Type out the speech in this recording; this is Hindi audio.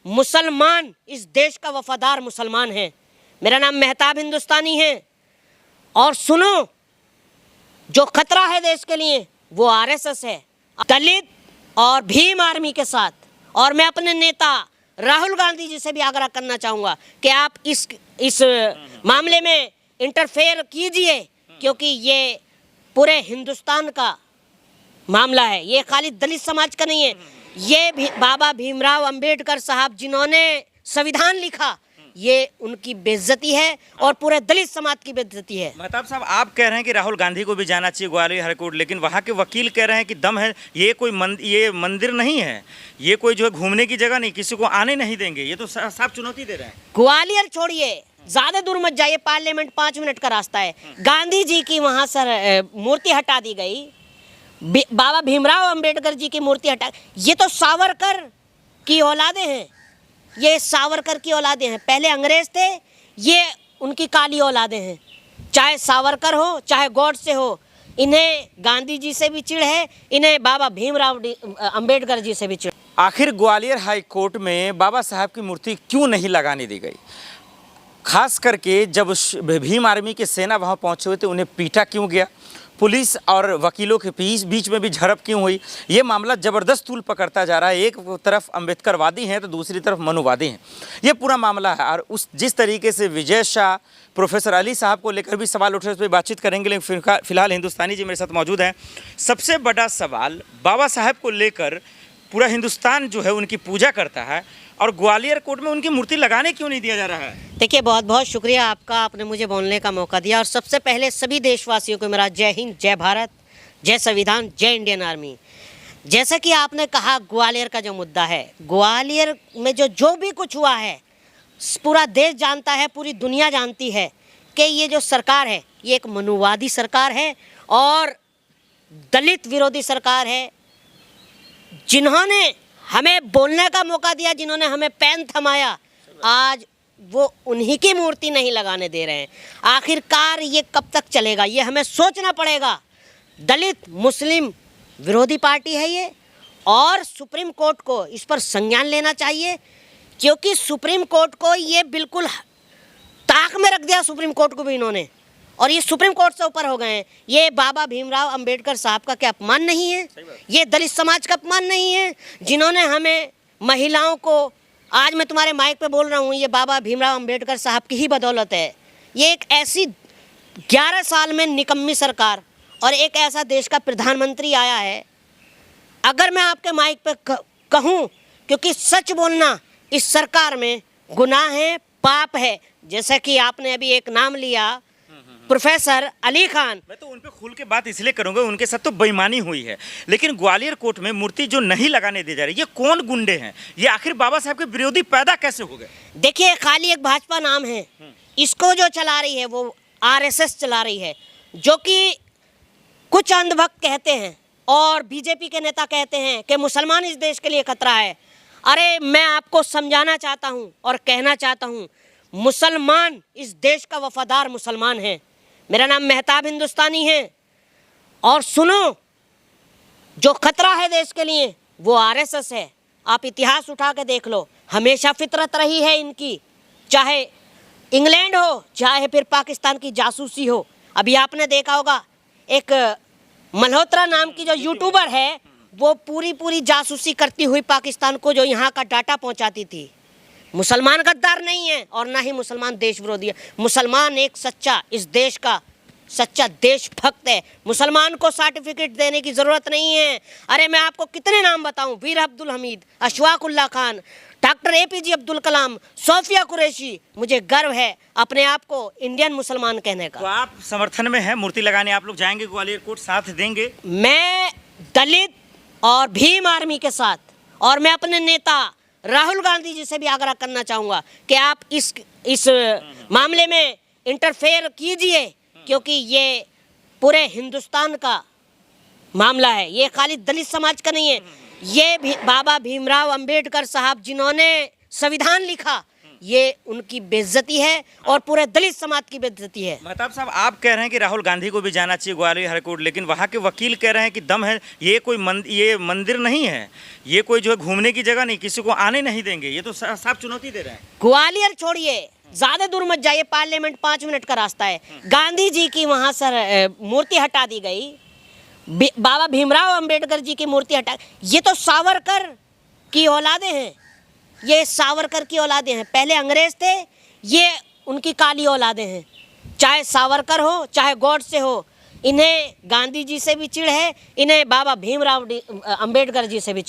मुसलमान इस देश का वफादार मुसलमान है। मेरा नाम मेहताब हिंदुस्तानी है। और सुनो, जो खतरा है देश के लिए वो आरएसएस है, दलित और भीम आर्मी के साथ। और मैं अपने नेता राहुल गांधी जी से भी आग्रह करना चाहूँगा कि आप इस मामले में इंटरफेयर कीजिए, क्योंकि ये पूरे हिंदुस्तान का मामला है, ये खाली दलित समाज का नहीं है। ये भी बाबा भीमराव अंबेडकर साहब जिन्होंने संविधान लिखा, ये उनकी बेइज्जती है और पूरे दलित समाज की बेइज्जती है। मेहताब साहब, आप कह रहे हैं कि राहुल गांधी को भी जाना चाहिए ग्वालियर हाईकोर्ट, लेकिन वहाँ के वकील कह रहे हैं कि दम है, ये कोई ये मंदिर नहीं है, ये कोई जो है घूमने की जगह नहीं, किसी को आने नहीं देंगे, ये तो साफ चुनौती दे रहे हैं। ग्वालियर छोड़िए, ज्यादा दूर मत जाइए, पार्लियामेंट 5 मिनट का रास्ता है। गांधी जी की वहाँ सर मूर्ति हटा दी गई, बाबा भीमराव अंबेडकर जी की मूर्ति हटा। ये तो सावरकर की औलादे हैं, ये सावरकर की औलादे हैं। पहले अंग्रेज थे, ये उनकी काली औलादे हैं। चाहे सावरकर हो चाहे गॉडसे हो, इन्हें गांधी जी से भी चिढ़ है, इन्हें बाबा भीमराव अंबेडकर जी से भी चिढ़। आखिर ग्वालियर हाई कोर्ट में बाबा साहब की मूर्ति क्यों नहीं लगाने दी गई? खास करके जब भीम आर्मी के सेना वहाँ पहुँचे हुए थे, उन्हें पीटा क्यों गया? पुलिस और वकीलों के बीच में भी झड़प क्यों हुई? ये मामला ज़बरदस्त तूल पकड़ता जा रहा है। एक तरफ अम्बेडकरवादी हैं तो दूसरी तरफ मनुवादी हैं। ये पूरा मामला है। और जिस तरीके से विजय शाह, प्रोफेसर अली साहब को लेकर भी सवाल उठ रहे हैं, उस पर बातचीत करेंगे। लेकिन फिलहाल हिंदुस्तानी जी मेरे साथ मौजूद हैं। सबसे बड़ा सवाल बाबा साहब को लेकर पूरा हिंदुस्तान जो है उनकी पूजा करता है, और ग्वालियर कोर्ट में उनकी मूर्ति लगाने क्यों नहीं दिया जा रहा है? देखिए, बहुत बहुत शुक्रिया आपका, आपने मुझे बोलने का मौका दिया। और सबसे पहले सभी देशवासियों को मेरा जय हिंद, जय भारत, जय संविधान, जय इंडियन आर्मी। जैसा कि आपने कहा, ग्वालियर का जो मुद्दा है, ग्वालियर में जो भी कुछ हुआ है, पूरा देश जानता है, पूरी दुनिया जानती है कि ये जो सरकार है ये एक मनुवादी सरकार है और दलित विरोधी सरकार है। जिन्होंने हमें बोलने का मौका दिया, जिन्होंने हमें पेन थमाया, आज वो उन्हीं की मूर्ति नहीं लगाने दे रहे हैं। आखिरकार ये कब तक चलेगा, ये हमें सोचना पड़ेगा। दलित मुस्लिम विरोधी पार्टी है ये, और सुप्रीम कोर्ट को इस पर संज्ञान लेना चाहिए, क्योंकि सुप्रीम कोर्ट को ये बिल्कुल ताक में रख दिया, सुप्रीम कोर्ट को भी इन्होंने, और ये सुप्रीम कोर्ट से ऊपर हो गए हैं। ये बाबा भीमराव अंबेडकर साहब का क्या अपमान नहीं है? ये दलित समाज का अपमान नहीं है, जिन्होंने हमें महिलाओं को, आज मैं तुम्हारे माइक पे बोल रहा हूँ, ये बाबा भीमराव अंबेडकर साहब की ही बदौलत है। ये एक ऐसी 11 साल में निकम्मी सरकार और एक ऐसा देश का प्रधानमंत्री आया है। अगर मैं आपके माइक पे कहूँ, क्योंकि सच बोलना इस सरकार में गुनाह है, पाप है। जैसा कि आपने अभी एक नाम लिया, प्रोफेसर अली खान, मैं तो उन पे खुल के बात इसलिए करूंगा, उनके साथ तो बेईमानी हुई है। लेकिन ग्वालियर कोर्ट में मूर्ति जो नहीं लगाने दी जा रही, ये कौन गुंडे हैं? ये आखिर बाबा साहब के विरोधी पैदा कैसे हो गए? देखिए, खाली एक भाजपा नाम है, इसको जो चला रही है वो आरएसएस चला रही है, जो कि कुछ अंधभक्त कहते हैं और बीजेपी के नेता कहते हैं कि मुसलमान इस देश के लिए खतरा है। अरे, मैं आपको समझाना चाहता हूँ और कहना चाहता हूँ, मुसलमान इस देश का वफादार मुसलमान है। मेरा नाम मेहताब हिंदुस्तानी है। और सुनो, जो खतरा है देश के लिए वो आरएसएस है। आप इतिहास उठा के देख लो, हमेशा फितरत रही है इनकी, चाहे इंग्लैंड हो चाहे फिर पाकिस्तान की जासूसी हो। अभी आपने देखा होगा, एक मल्होत्रा नाम की जो यूट्यूबर है, वो पूरी जासूसी करती हुई पाकिस्तान को जो यहाँ का डाटा पहुँचाती थी। मुसलमान गद्दार नहीं है और ना ही मुसलमान देश विरोधी है। मुसलमान एक सच्चा, इस देश का सच्चा देशभक्त है। मुसलमान को सर्टिफिकेट देने की ज़रूरत नहीं है। अरे, मैं आपको कितने नाम बताऊं, वीर Abdul Hamid, Ashfaq Ullah Khan, doctor APJ Abdul Kalam, Sophia Qureshi. मुझे गर्व है अपने आप को इंडियन मुसलमान कहने का। तो आप समर्थन में हैं मूर्ति लगाने? आप लोग जाएंगे ग्वालियर कोर्ट, साथ देंगे? मैं दलित और भीम आर्मी के साथ, और मैं अपने नेता राहुल गांधी जी से भी आग्रह करना चाहूँगा कि आप इस मामले में इंटरफेयर कीजिए, क्योंकि ये पूरे हिंदुस्तान का मामला है, ये खाली दलित समाज का नहीं है। ये भी बाबा भीमराव अंबेडकर साहब जिन्होंने संविधान लिखा, ये उनकी बेइज्जती है और पूरे दलित समाज की बेइज्जती है। महताब साहब, आप कह रहे हैं कि राहुल गांधी को भी जाना चाहिए ग्वालियर हाईकोर्ट, लेकिन वहाँ के वकील कह रहे हैं कि दम है, ये कोई ये मंदिर नहीं है, ये कोई जो है घूमने की जगह नहीं, किसी को आने नहीं देंगे, ये तो साफ चुनौती दे रहे हैं। ग्वालियर छोड़िए, ज्यादा दूर मत जाइए, पार्लियामेंट 5 मिनट का रास्ता है। गांधी जी की वहां सर मूर्ति हटा दी गई, बाबा भीमराव अंबेडकर जी की मूर्ति हटा, ये तो सावरकर की औलादे हैं, ये सावरकर की औलादे हैं, पहले अंग्रेज थे, ये उनकी काली औलादे हैं। चाहे सावरकर हो चाहे गॉडसे हो, इन्हें गांधी जी से भी चिढ़ है, इन्हें बाबा भीमराव अंबेडकर जी से भी चिढ़